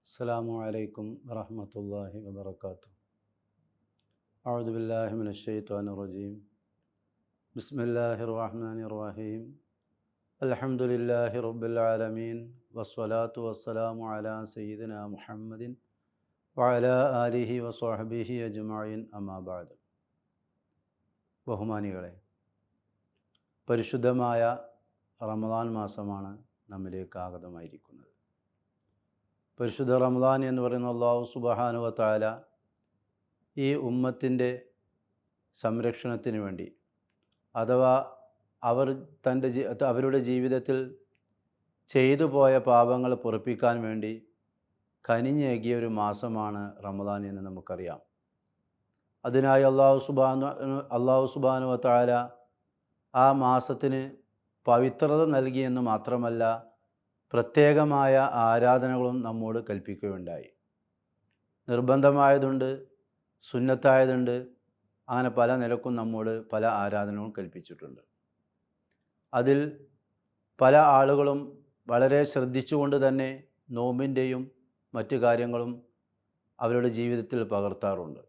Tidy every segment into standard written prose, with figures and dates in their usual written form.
അസ്സലാമു അലൈക്കും വറഹ്മത്തുള്ളാഹി വബറകാതുഹു. അഊദു ബില്ലാഹി മിനശ് ശൈത്വാനിർ റജീം. ബിസ്മില്ലാഹിർ റഹ്മാനിർ റഹീം. അൽഹംദുലില്ലാഹി റബ്ബിൽ ആലമീൻ വസ്സലാത്തു വസ്സലാമു അലാ സയ്യിദിനാ മുഹമ്മദിൻ വഅലാ ആലിഹി വസ്വഹ്ബിഹി അജ്മഈൻ. അമ്മാ ബഅദ്. ബഹുമാനികളെ, പരിശുദ്ധമായ റമദാൻ മാസമാണ് നമ്മിലേക്ക് ആഗതമായിരിക്കുന്നത്. പരിശുദ്ധ റമദാൻ എന്ന് പറയുന്ന അല്ലാഹു സുബ്ഹാനഹു വ തആല ഈ ഉമ്മത്തിൻ്റെ സംരക്ഷണത്തിന് വേണ്ടി, അഥവാ അവരുടെ ജീവിതത്തിൽ ചെയ്തു പോയ പാപങ്ങൾ പൊറുപ്പിക്കാൻ വേണ്ടി കനിഞ്ഞേകിയ ഒരു മാസമാണ് റമദാൻ എന്ന് നമുക്കറിയാം. അതിനായി അല്ലാഹു സുബ്ഹാനഹു വ തആല ആ മാസത്തിന് പവിത്രത നൽകിയെന്ന് മാത്രമല്ല, പ്രത്യേകമായ ആരാധനകളും നമ്മോട് കൽപ്പിക്കുകയുണ്ടായി. നിർബന്ധമായതുണ്ട്, സുന്നത്തായതുണ്ട്, അങ്ങനെ പല നിലക്കും നമ്മോട് പല ആരാധനകളും കൽപ്പിച്ചിട്ടുണ്ട്. അതിൽ പല ആളുകളും വളരെ ശ്രദ്ധിച്ചുകൊണ്ട് തന്നെ നോമ്പിൻ്റെയും മറ്റു കാര്യങ്ങളും അവരുടെ ജീവിതത്തിൽ പകർത്താറുണ്ട്.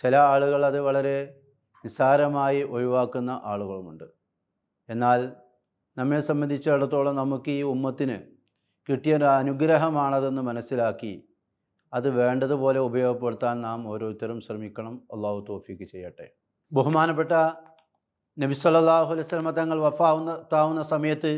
ചില ആളുകൾ അത് വളരെ നിസ്സാരമായി ഒഴിവാക്കുന്ന ആളുകളുമുണ്ട്. എന്നാൽ നമ്മെ സംബന്ധിച്ചിടത്തോളം നമുക്ക് ഈ ഉമ്മത്തിന് കിട്ടിയ ഒരു അനുഗ്രഹമാണതെന്ന് മനസ്സിലാക്കി അത് വേണ്ടതുപോലെ ഉപയോഗപ്പെടുത്താൻ നാം ഓരോരുത്തരും ശ്രമിക്കണം. അള്ളാഹു തൗഫീഖ് ചെയ്യട്ടെ. ബഹുമാനപ്പെട്ട നബി സല്ലല്ലാഹു അലൈഹി വസല്ലം തങ്ങൾ വഫാത്താവുന്ന സമയത്ത്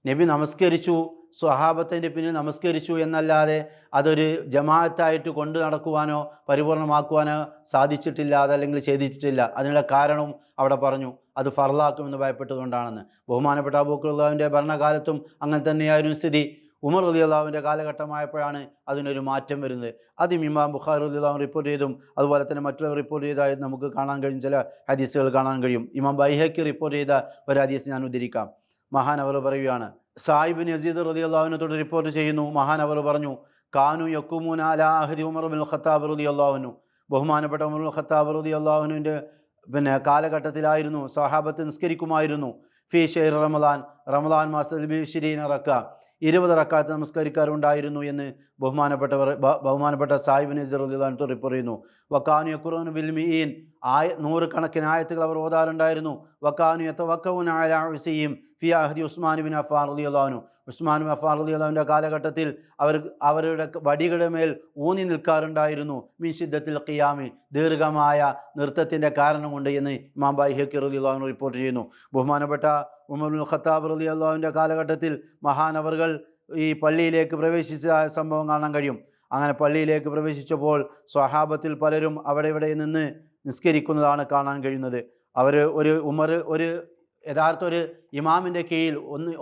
നബി നമസ്കരിച്ചു, സ്വഹാബത്തിൻ്റെ പിന്നിൽ നമസ്കരിച്ചു എന്നല്ലാതെ അതൊരു ജമാഅത്തായിട്ട് കൊണ്ടു നടക്കുവാനോ പരിപൂർണമാക്കുവാനോ സാധിച്ചിട്ടില്ല, അതല്ലെങ്കിൽ ചെയ്തിട്ടില്ല. അതിനുള്ള കാരണം അവിടെ പറഞ്ഞു, അത് ഫർളാക്കുമെന്ന് ഭയപ്പെട്ടതുകൊണ്ടാണെന്ന്. ബഹുമാനപ്പെട്ട അബൂബക്കർ റളിയല്ലാഹുവിൻ്റെ ഭരണകാലത്തും അങ്ങനെ തന്നെയായിരുന്നു സ്ഥിതി. ഉമർ റളിയല്ലാഹുവിൻ്റെ കാലഘട്ടമായപ്പോഴാണ് അതിനൊരു മാറ്റം വരുന്നത്. അതും ഇമാം ബുഖാരി റളിയല്ലാഹു റിപ്പോർട്ട് ചെയ്തും അതുപോലെ തന്നെ മറ്റുള്ളവർ റിപ്പോർട്ട് ചെയ്തതായി നമുക്ക് കാണാൻ കഴിയും. ചില ഹദീസുകൾ കാണാൻ കഴിയും. ഇമാം ബൈഹഖി റിപ്പോർട്ട് ചെയ്ത ഒരു ഹദീസ് ഞാൻ ഉദ്ധരിക്കാം. മഹാനവർ പറയുകയാണ്, സായിബ് യസീദ് റളിയല്ലാഹുവിനെ തൊട്ട് റിപ്പോർട്ട് ചെയ്യുന്നു. മഹാനവർ പറഞ്ഞു, കാനു യഖൂമൂന അലാ അഹദി ഉമർ ബിൻ ഖത്താബ് റളിയല്ലാഹു അൻഹു. ബഹുമാനപ്പെട്ട ഉമർ ബിൻ ഖത്താബ് റളിയല്ലാഹുവിൻ്റെ കാലഘട്ടത്തിലായിരുന്നു സഹാബത്ത് നിസ്കരിക്കുമായിരുന്നു. ഫീ ഷഹ്ർ റമദാൻ മാസത്തിൽ 20 റക്അത്ത് നമസ്കരിക്കാറുണ്ടായിരുന്നു എന്ന് ബഹുമാനപ്പെട്ട സാഹിബ് നസീർ റളിയല്ലാഹു അൻഹു റിപ്പോർട്ട് ചെയ്യുന്നു. വക്കാനു യഖ്റൂന ബിൽ മീൻ, നൂറുകണക്കിന് ആയത്തുകൾ അവർ ഓതാറുണ്ടായിരുന്നു. വക്കാനു യതവക്കഊന അലാ ഉസീം ഫി അഹ്ദി ഉസ്മാൻ ബിൻ അഫ്ഫാൻ റളിയല്ലാഹു അൻഹു. ഉസ്മാൻ ബിൻ അഫ്ഫാൻ റളിയല്ലാഹുവിൻ്റെ കാലഘട്ടത്തിൽ അവരുടെ വടികളുടെ മേൽ ഊന്നി നിൽക്കാറുണ്ടായിരുന്നു. മിൻ ശിദ്ദത്തിൽ ഖിയാമി, ദീർഘമായ നൃത്തത്തിൻ്റെ കാരണം കൊണ്ട് എന്ന് ഇമാം ബൈഹഖി റളിയല്ലാഹു അൻഹു റിപ്പോർട്ട് ചെയ്യുന്നു. ബഹുമാനപ്പെട്ട ഉമർ ബിൻ ഖത്താബ് റളിയല്ലാഹുവിൻ്റെ കാലഘട്ടത്തിൽ മഹാനവറുകൾ ഈ പള്ളിയിലേക്ക് പ്രവേശിച്ച സംഭവം കാണാൻ കഴിയും. അങ്ങനെ പള്ളിയിലേക്ക് പ്രവേശിച്ചപ്പോൾ സ്വഹാബത്തിൽ പലരും അവിടെ ഇവിടെ നിന്ന് നിസ്കരിക്കുന്നതാണ് കാണാൻ കഴിയുന്നത്. അവർ ഒരു യഥാർത്ഥ ഒരു ഇമാമിൻ്റെ കീഴിൽ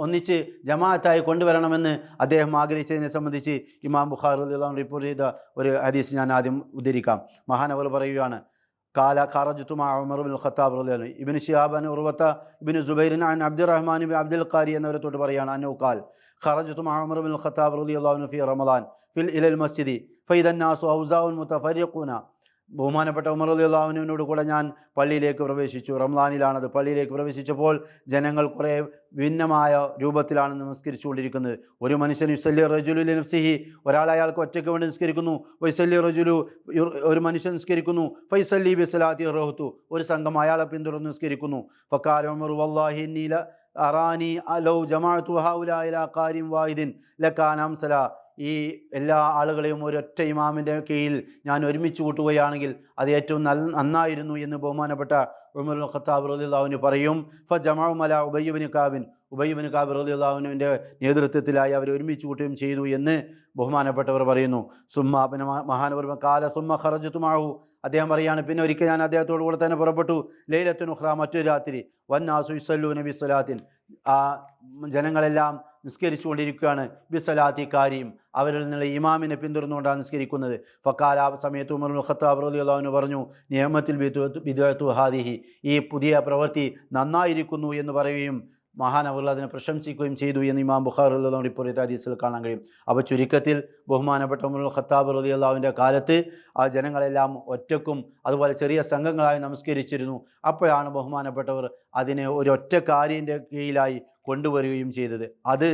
ഒന്നിച്ച് ജമാഅത്തായി കൊണ്ടുവരണമെന്ന് അദ്ദേഹം ആഗ്രഹിച്ചതിനെ സംബന്ധിച്ച് ഇമാം ബുഖാരി റളിയല്ലാഹു അൻഹു റിപ്പോർട്ട് ചെയ്ത ഒരു ഹദീസ് ഞാൻ ആദ്യം ഉദ്ധരിക്കാം. മഹാനവർ പറയുകയാണ്, കാല ഖറജ്തു മഅ ഉമർ ബിൻ ഖത്താബ് റളിയല്ലാഹു അൻഹു. ഇബ്നു ശിഹാബ് ഉർവത ഇബ്നു സുബൈർ അൻ അബ്ദുറഹ്മാൻ ബിൻ അബ്ദുൽ ഖാരി എന്നവരെ തൊട്ട് പറയുകയാണ്, അന്നഹു ഖാൽ ഖറജ്തു മഅ ഉമർ ബിൻ ഖത്താബ് റളിയല്ലാഹു അൻഹു ഫി റമദാൻ ഇലൽ മസ്ജിദി ഫഇദൻ നാസു ഔസാഉൻ മുതഫരിഖൂന. ബഹുമാനപ്പെട്ട ഉമർ റളിയല്ലാഹു അൻഹുവിനോട് കൂടെ ഞാൻ പള്ളിയിലേക്ക് പ്രവേശിച്ചു. റമദാനിലാണത്. പള്ളിയിലേക്ക് പ്രവേശിച്ചപ്പോൾ ജനങ്ങൾ കുറേ ഭിന്നമായ രൂപത്തിലാണ് നമസ്കരിച്ചുകൊണ്ടിരിക്കുന്നത്. ഒരു മനുഷ്യൻ യുസല്ലി റജുലു ലിനഫ്സിഹി, ഒരാൾ അയാൾക്ക് ഒറ്റയ്ക്ക് വേണ്ടി നിസ്കരിക്കുന്നു. വൈസല്ലി റജുലു, ഒരു മനുഷ്യൻ നിസ്കരിക്കുന്നു. ഫൈസല്ലി ബിസ്സലാത്തി റഹ്തു, ഒരു സംഘം അയാളെ പിന്തുടർന്ന് നിസ്കരിക്കുന്നു. ഫഖാല ഉമർ വല്ലാഹി ഇന്നി അറാനി ലൗ ജമഅതു ഹൗലാ ഇലാ ഖാരിൻ വാഹിദിൻ ലകാന അംസല. ഈ എല്ലാ ആളുകളെയും ഒരൊറ്റ ഇമാമിൻ്റെ കീഴിൽ ഞാൻ ഒരുമിച്ച് കൂട്ടുകയാണെങ്കിൽ അത് ഏറ്റവും നന്നായിരുന്നു എന്ന് ബഹുമാനപ്പെട്ട ഉമർ ബിൻ ഖത്താബ് റളിയല്ലാഹു അൻഹു പറയും. ഫജമഉ അലാ ഉബയ്യ് ബിൻ കഅബ് റളിയല്ലാഹു അൻഹുവിൻ്റെ നേതൃത്വത്തിലായി അവർ ഒരുമിച്ച് കൂട്ടുകയും ചെയ്തു എന്ന് ബഹുമാനപ്പെട്ടവർ പറയുന്നു. മഹാനവർ കാല സുമ്മ ഖറജ്തു മഅഹു, അദ്ദേഹം പറയുകയാണ്, പിന്നെ ഒരിക്കൽ ഞാൻ അദ്ദേഹത്തോടു കൂടെ തന്നെ പുറപ്പെട്ടു. ലൈലത്തുൻ ഉഖ്റ, മറ്റൊരു രാത്രി. വന്നാസു യുസല്ലൂന ബിസ്സലാത്തിൻ, ആ ജനങ്ങളെല്ലാം നിസ്കരിച്ചു കൊണ്ടിരിക്കുകയാണ്. ബിസ്സലാത്തി കാരിയും, അവരിൽ നിന്നുള്ള ഇമാമിനെ പിന്തുടർന്നുകൊണ്ടാണ് നിസ്കരിക്കുന്നത്. ഫക്കാല, ആ സമയത്ത് ഉമർ ബിൻ ഖത്താബ് റളിയല്ലാഹു അൻഹു പറഞ്ഞു, നിഅമത്തുൽ ബിദ്അത്തു ഹാദിഹി, ഈ പുതിയ പ്രവൃത്തി നന്നായിരിക്കുന്നു എന്ന് പറയുകയും മഹാനവർ അതിനെ പ്രശംസിക്കുകയും ചെയ്തു എന്ന് ഇമാം ബുഖാരി റളിയല്ലാഹു അൻഹു റിപ്പോർട്ട് ചെയ്ത ഹദീസിൽ കാണാൻ കഴിയും. അപ്പോൾ ചുരുക്കത്തിൽ ബഹുമാനപ്പെട്ട ഉമർ ബിൻ ഖത്താബ് റളിയല്ലാഹുവിൻ്റെ കാലത്ത് ആ ജനങ്ങളെല്ലാം ഒറ്റക്കും അതുപോലെ ചെറിയ സംഘങ്ങളായി നമസ്കരിച്ചിരുന്നു. അപ്പോഴാണ് ബഹുമാനപ്പെട്ടവർ അതിനെ ഒരൊറ്റ കാര്യൻ്റെ കീഴിലായി കൊണ്ടുവരികയും ചെയ്തത്. അത്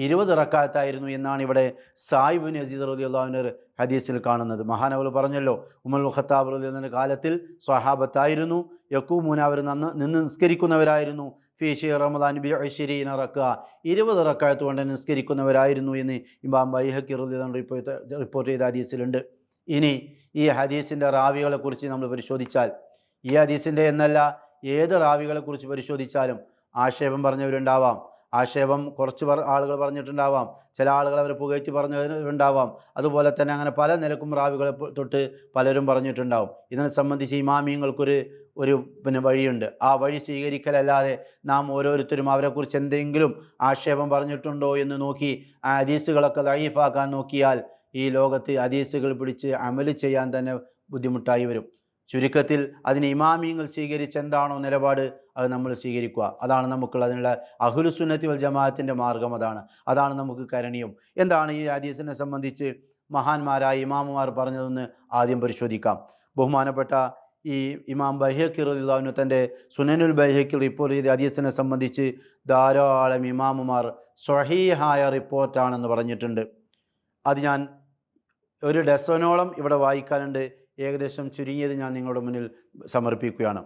20 റക്അത്തായിരുന്നു എന്നാണ് ഇവിടെ സായിബ് ബിൻ യസീദ് റളിയല്ലാഹു അൻഹു ഹദീസിൽ കാണുന്നത്. മഹാനവർ പറഞ്ഞല്ലോ, ഉമർ ഖത്താബ് റളിയല്ലാഹു അൻഹു കാലത്തിൽ സ്വഹാബത്തായിരുന്നു യഖൂമൂന, അവർ നിന്ന് നിസ്കരിക്കുന്നവരായിരുന്നു, ഫീ ഷഹ്രി റമദാൻ ബി 20 റക്അ, 20 റക്അത്ത് കൊണ്ട് നിസ്കരിക്കുന്നവരായിരുന്നു എന്ന് ഇമാം ബൈഹഖി റളിയല്ലാഹു അൻഹു റിപ്പോർട്ട് ചെയ്ത ഹദീസിലുണ്ട്. ഇനി ഈ ഹദീസിൻ്റെ റാവികളെ കുറിച്ച് നമ്മൾ പരിശോധിച്ചാൽ, ഈ ഹദീസിൻ്റെ എന്നല്ല ഏത് റാവികളെ കുറിച്ച് പരിശോധിച്ചാലും ആക്ഷേപം പറഞ്ഞവരുണ്ടാവാം, ആക്ഷേപം കുറച്ച് ആളുകൾ പറഞ്ഞിട്ടുണ്ടാവാം, ചില ആളുകൾ അവർ പുകഴ്ത്തി പറഞ്ഞവരുണ്ടാവാം, അതുപോലെ തന്നെ അങ്ങനെ പല നിലക്കും റാവികളെ തൊട്ട് പലരും പറഞ്ഞിട്ടുണ്ടാവും. ഇതിനെ സംബന്ധിച്ച് ഇമാമിയങ്ങൾക്കൊരു വഴിയുണ്ട്. ആ വഴി സ്വീകരിക്കലല്ലാതെ നാം ഓരോരുത്തരും അവരെക്കുറിച്ച് എന്തെങ്കിലും ആക്ഷേപം പറഞ്ഞിട്ടുണ്ടോ എന്ന് നോക്കി ആ ഹദീസുകളൊക്കെ ദഈഫാക്കാൻ നോക്കിയാൽ ഈ ലോകത്ത് ഹദീസുകൾ പിടിച്ച് അമല് ചെയ്യാൻ തന്നെ ബുദ്ധിമുട്ടായി വരും. ചുരുക്കത്തിൽ അതിന് ഇമാമിയങ്ങൾ സ്വീകരിച്ച എന്താണോ നിലപാട് അത് നമ്മൾ സ്വീകരിക്കുക. അതാണ് നമുക്കുള്ള അതിനുള്ള അഹ്ലുസുന്നത്തി വൽ ജമാഅത്തിൻ്റെ മാർഗം. അതാണ് നമുക്ക് കരണീയം. എന്താണ് ഈ ഹദീസിനെ സംബന്ധിച്ച് മഹാന്മാരായ ഇമാമുമാർ പറഞ്ഞതെന്ന് ആദ്യം പരിശോധിക്കാം. ബഹുമാനപ്പെട്ട ഈ ഇമാം ബൈഹഖി റളിയല്ലാഹു അൻഹു തൻ്റെ സുനനുൽ ബൈഹഖിൽ റിപ്പോർട്ട് ചെയ്ത ഹദീസിനെ സംബന്ധിച്ച് ധാരാളം ഇമാമുമാർ സ്വഹീഹായ റിപ്പോർട്ടാണെന്ന് പറഞ്ഞിട്ടുണ്ട്. അത് ഞാൻ ഒരു ഡസനോളം ഇവിടെ വായിക്കാനുണ്ട്. ഏകദേശം ചുരുങ്ങിയത് ഞാൻ നിങ്ങളുടെ മുന്നിൽ സമർപ്പിക്കുകയാണ്.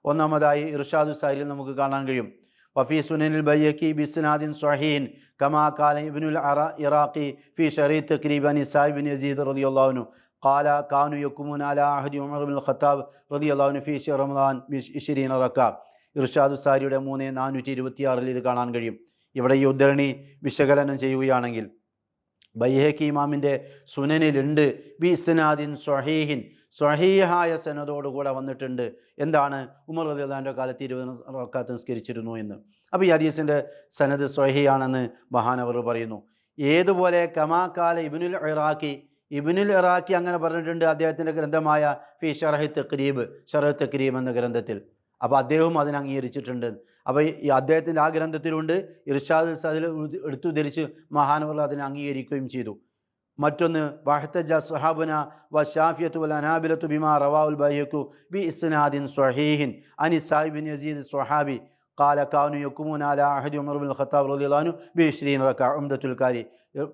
ഒന്നാമതായി ഇർഷാദു സാരിയിൽ നമുക്ക് കാണാൻ കഴിയും, വഫീ സുനനിൽ ബൈഹഖി ബിസ്നാദിൻ സ്വഹീൻ കമാ ഖാല ഇബ്നുൽ ഇറാഖി ഫീ ശരീഅ് തഖ്രീബ് അൻ സായിബ് ബിൻ യസീദ് റളിയല്ലാഹു അൻഹു ഖാല കാനു യഖൂമുന അലാ അഹദി ഉമർ ബിൻ ഖത്താബ് റളിയല്ലാഹു അൻഹു ഫീ ശഹ്രി റമദാൻ ബി 20 റക്അ. ഇർഷാദു സാരിയുടെ 3426 ഇത് കാണാൻ കഴിയും. ഇവിടെ ഈ ഉദ്ധരണി വിശകലനം ചെയ്യുകയാണെങ്കിൽ ബൈഹഖി ഇമാമിൻ്റെ സുനനിലുണ്ട് ബി ഇസ്നാദിൻ സ്വഹീഹിൻ, സ്വഹീഹായ സനദോടുകൂടെ വന്നിട്ടുണ്ട്. എന്താണ്? ഉമർ റളിയല്ലാഹു അൻഹുവിൻ്റെ കാലത്ത് 20 റക്അത്ത് നിസ്കരിച്ചിരുന്നു എന്ന്. അപ്പോൾ ഈ ഹദീസിൻ്റെ സനദ് സ്വഹീഹാണെന്ന് മഹാനവർ പറയുന്നു. ഏതുപോലെ കമാ ഖാല ഇബ്നുൽ ഇറാഖി അങ്ങനെ പറഞ്ഞിട്ടുണ്ട് അദ്ദേഹത്തിൻ്റെ ഗ്രന്ഥമായ ഫീ ശർഹ് തഖ്രീബ് എന്ന ഗ്രന്ഥത്തിൽ. അപ്പോൾ അദ്ദേഹവും അതിനെ അംഗീകരിച്ചിട്ടുണ്ട്. അപ്പോൾ ഈ അദ്ദേഹത്തിൻ്റെ ആ ഗ്രന്ഥത്തിലുണ്ട്, ഇർഷാദുൽ സാദിൽ എടുത്തുദ്ധരിച്ച് മഹാനവർ അതിനെ അംഗീകരിക്കുകയും ചെയ്തു. മറ്റൊന്ന് വഹ്തജ സ്വഹാബുന വ ഷാഫിയത്തു വൽ അനാബിലത്തു ബിമാ റവാഉൽ ബൈഹഖി ബി ഇസ്നാദിൻ സ്വഹീഹിൻ അനി സായിബ് ബിൻ യസീദ് സ്വഹാബി ഖാല കാനു യഖൂമുന അലാ അഹദി ഉമർ ബിൻ ഖത്താബ് റളിയല്ലാഹു അൻഹു ബി 20 റക്അ. ഉംദത്തുൽ കാരി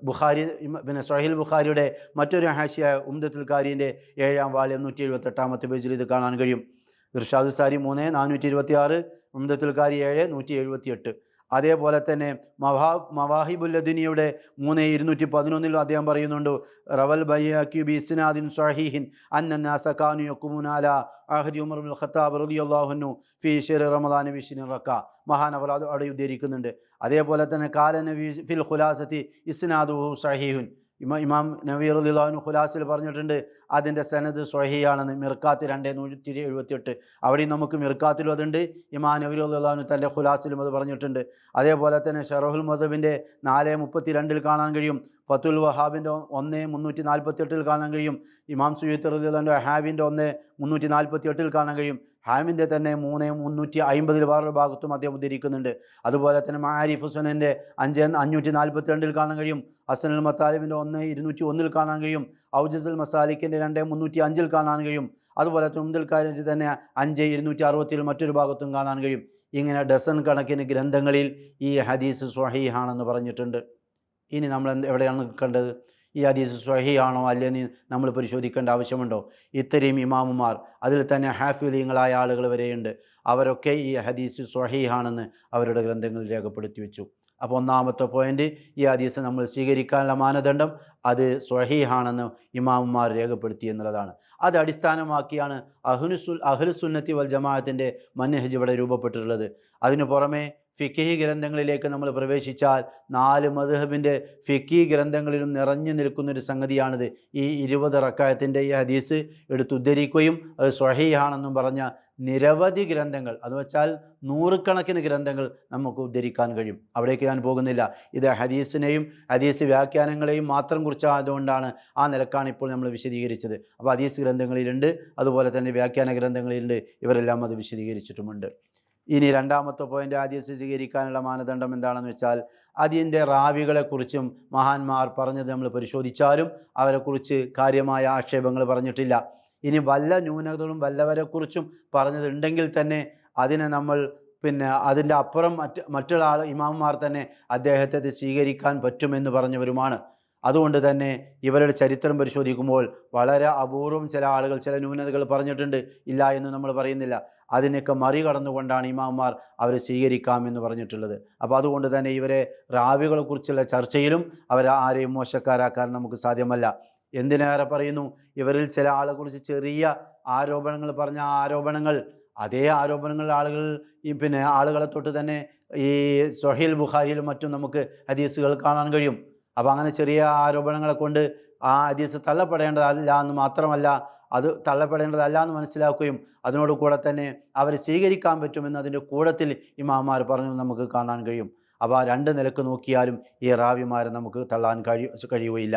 ബുഖാരി പിന്നെ സ്വഹീൽ ബുഖാരിയുടെ മറ്റൊരു ഹാഷിയ ഉംദത്തുൽ കാരിൻ്റെ 7-ാം വാള്യം 178-ാമത്തെ പേജിൽ ഇത് കാണാൻ കഴിയും. ഇർഷാദു സാരി 3-426, ഉംദത്തുൽ കാരി 7-178. അതേപോലെ തന്നെ മവാഹിബുൽ ലദുനിയുടെ 3-211 അദ്ദേഹം പറയുന്നുണ്ട്, റവൽ ബൈഹഖി ബി ഇസ്നാദിൻ സ്വഹീഹിൻ അന്നന്നാസ കാനു യഖൂമുന അലാ അഹദി ഉമർ ബിൻ ഖത്താബ് റളിയല്ലാഹു അൻഹു ഫീ ശഹ്രി റമദാൻ ബി 20 റക്അ. മഹാനവർ അത് അവിടെ ഉദ്ധരിക്കുന്നുണ്ട്. അതേപോലെ തന്നെ കാല നബി ഫിൽ ഖുലാസത്തി ഇസ്നാദുഹു സ്വഹീഹുൻ, ഇമാം നവവി റളിയല്ലാഹു അൻഹു ഖുലാസിൽ പറഞ്ഞിട്ടുണ്ട് അതിൻ്റെ സനദ് സ്വഹീഹാണെന്ന്. മിർക്കാത്ത് 2-178 അവിടെയും നമുക്ക് മിർക്കാത്തിലും അതുണ്ട്, ഇമാം നവവി റളിയല്ലാഹു അൻഹു തൻ്റെ ഖുലാസിലും അത് പറഞ്ഞിട്ടുണ്ട്. അതേപോലെ തന്നെ ഷറഹുൽ മദ്ഹബിൻ്റെ 4-32 കാണാൻ കഴിയും, ഫത്തുൽ വഹാബിൻ്റെ 1-348 കാണാൻ കഴിയും, ഇമാം സുയൂത്തി റളിയല്ലാഹു അൻഹു ഹാവിൻ്റെ 1-348 കാണാൻ കഴിയും, ഹാമിൻ്റെ തന്നെ 3-350 വേറൊരു ഭാഗത്തും അദ്ദേഹം ഉദ്ധരിക്കുന്നുണ്ട്. അതുപോലെ തന്നെ മആരിഫ് സുനൻ്റെ 5-542 കാണാൻ കഴിയും, ഹസനുൽ മത്താലിബിൻ്റെ 1-201 കാണാൻ കഴിയും, ഔജസുൽ മസാലിക്കിൻ്റെ 2-305 കാണാൻ കഴിയും. അതുപോലെ തന്നെ ഉംദുൽ കാരിൻ്റെ തന്നെ 5-260 മറ്റൊരു ഭാഗത്തും കാണാൻ കഴിയും. ഇങ്ങനെ ഡസൻ കണക്കിന് ഗ്രന്ഥങ്ങളിൽ ഈ ഹദീസ് സ്വഹീഹാണെന്ന് പറഞ്ഞിട്ടുണ്ട്. ഇനി നമ്മൾ എവിടെയാണ് നിൽക്കേണ്ടത്? ഈ ഹദീസ് സ്വഹീഹാണോ അല്ലെന്ന് നമ്മൾ പരിശോധിക്കേണ്ട ആവശ്യമുണ്ടോ? ഇത്രയും ഇമാമുമാർ, അതിൽ തന്നെ ഹാഫിളീങ്ങളായ ആളുകൾ വരെയുണ്ട്, അവരൊക്കെ ഈ ഹദീസ് സ്വഹീഹാണെന്ന് അവരുടെ ഗ്രന്ഥങ്ങളിൽ രേഖപ്പെടുത്തി വെച്ചു. അപ്പോൾ ഒന്നാമത്തെ പോയിന്റ്, ഈ ഹദീസ് നമ്മൾ സ്വീകരിക്കാനുള്ള മാനദണ്ഡം അത് സ്വഹീഹാണെന്ന് ഇമാമുമാർ രേഖപ്പെടുത്തി എന്നുള്ളതാണ്. അത് അടിസ്ഥാനമാക്കിയാണ് അഹ്ലുസുന്നത്തി വൽ ജമാഅത്തിൻ്റെ മൻഹജ് ഇവിടെ രൂപപ്പെട്ടിട്ടുള്ളത്. അതിനു പുറമെ ഫിഖ്ഹി ഗ്രന്ഥങ്ങളിലേക്ക് നമ്മൾ പ്രവേശിച്ചാൽ 4 മദ്ഹബിൻ്റെ ഫിഖ്ഹി ഗ്രന്ഥങ്ങളിലും നിറഞ്ഞു നിൽക്കുന്നൊരു സംഗതിയാണിത്. ഈ 20 റക്അത്തിൻ്റെ ഈ ഹദീസ് എടുത്തുദ്ധരിക്കുകയും അത് സ്വഹീഹാണെന്നും പറഞ്ഞ നിരവധി ഗ്രന്ഥങ്ങൾ, അത് വെച്ചാൽ നൂറുകണക്കിന് ഗ്രന്ഥങ്ങൾ നമുക്ക് ഉദ്ധരിക്കാൻ കഴിയും. അവിടേക്ക് ഞാൻ പോകുന്നില്ല. ഇത് ഹദീസിനെയും ഹദീസ് വ്യാഖ്യാനങ്ങളെയും മാത്രം കുറിച്ചായതുകൊണ്ടാണ് ആ നിലക്കാണ് ഇപ്പോൾ നമ്മൾ വിശദീകരിച്ചത്. അപ്പോൾ ഹദീസ് ഗ്രന്ഥങ്ങളിലുണ്ട്, അതുപോലെ തന്നെ വ്യാഖ്യാന ഗ്രന്ഥങ്ങളിലുണ്ട്, ഇവരെല്ലാം അത് വിശദീകരിച്ചിട്ടുമുണ്ട്. ഇനി രണ്ടാമത്തെ പോയിന്റ്, ഹദീസ് സ്വീകരിക്കാനുള്ള മാനദണ്ഡം എന്താണെന്ന് വെച്ചാൽ അതിൻ്റെ റാവികളെക്കുറിച്ചും മഹാന്മാർ പറഞ്ഞത് നമ്മൾ പരിശോധിച്ചാലും അവരെക്കുറിച്ച് കാര്യമായ ആക്ഷേപങ്ങൾ പറഞ്ഞിട്ടില്ല. ഇനി വല്ല ന്യൂനതകളും വല്ലവരെക്കുറിച്ചും പറഞ്ഞതുണ്ടെങ്കിൽ തന്നെ അതിനെ നമ്മൾ പിന്നെ അതിൻ്റെ അപ്പുറം മറ്റുള്ള ഇമാമുമാർ തന്നെ അദ്ദേഹത്തെ സ്വീകരിക്കാൻ പറ്റുമെന്ന് പറഞ്ഞവരുമാണ്. അതുകൊണ്ട് തന്നെ ഇവരുടെ ചരിത്രം പരിശോധിക്കുമ്പോൾ വളരെ അപൂർവം ചില ആളുകൾ ചില ന്യൂനതകൾ പറഞ്ഞിട്ടുണ്ട്, ഇല്ല എന്ന് നമ്മൾ പറയുന്നില്ല. അതിനൊക്കെ മറികടന്നുകൊണ്ടാണ് ഇമാമുമാർ അവരെ സ്വീകരിക്കാമെന്ന് പറഞ്ഞിട്ടുള്ളത്. അപ്പോൾ അതുകൊണ്ട് തന്നെ ഇവരെ റാവികളെക്കുറിച്ചുള്ള ചർച്ചയിലും അവരെ ആരെയും മോശക്കാരാക്കാൻ നമുക്ക് സാധ്യമല്ല. എന്തിനേറെ പറയുന്നു, ഇവരിൽ ചില ആളെക്കുറിച്ച് ചെറിയ ആരോപണങ്ങൾ പറഞ്ഞ ആരോപണങ്ങൾ, അതേ ആരോപണങ്ങൾ ആളുകളെ തൊട്ട് തന്നെ ഈ സ്വഹീൽ ബുഖാരിയിലും മറ്റും നമുക്ക് ഹദീസുകൾ കാണാൻ കഴിയും. അപ്പോൾ അങ്ങനെ ചെറിയ ആരോപണങ്ങളെ കൊണ്ട് ആ ഹദീസ് തള്ളപ്പെടേണ്ടതല്ല എന്ന് മാത്രമല്ല, അത് തള്ളപ്പെടേണ്ടതല്ല എന്ന് മനസ്സിലാക്കുകയും അതിനോട് കൂടെ തന്നെ അവരെ സ്വീകരിക്കാൻ പറ്റുമെന്ന് അതിൻ്റെ കൂടത്തിൽ ഇമാമാർ പറഞ്ഞു നമുക്ക് കാണാൻ കഴിയും. അപ്പോൾ ആ രണ്ട് നിലക്ക് നോക്കിയാലും ഈ റാവിമാരെ നമുക്ക് തള്ളാൻ കഴിയുകയില്ല.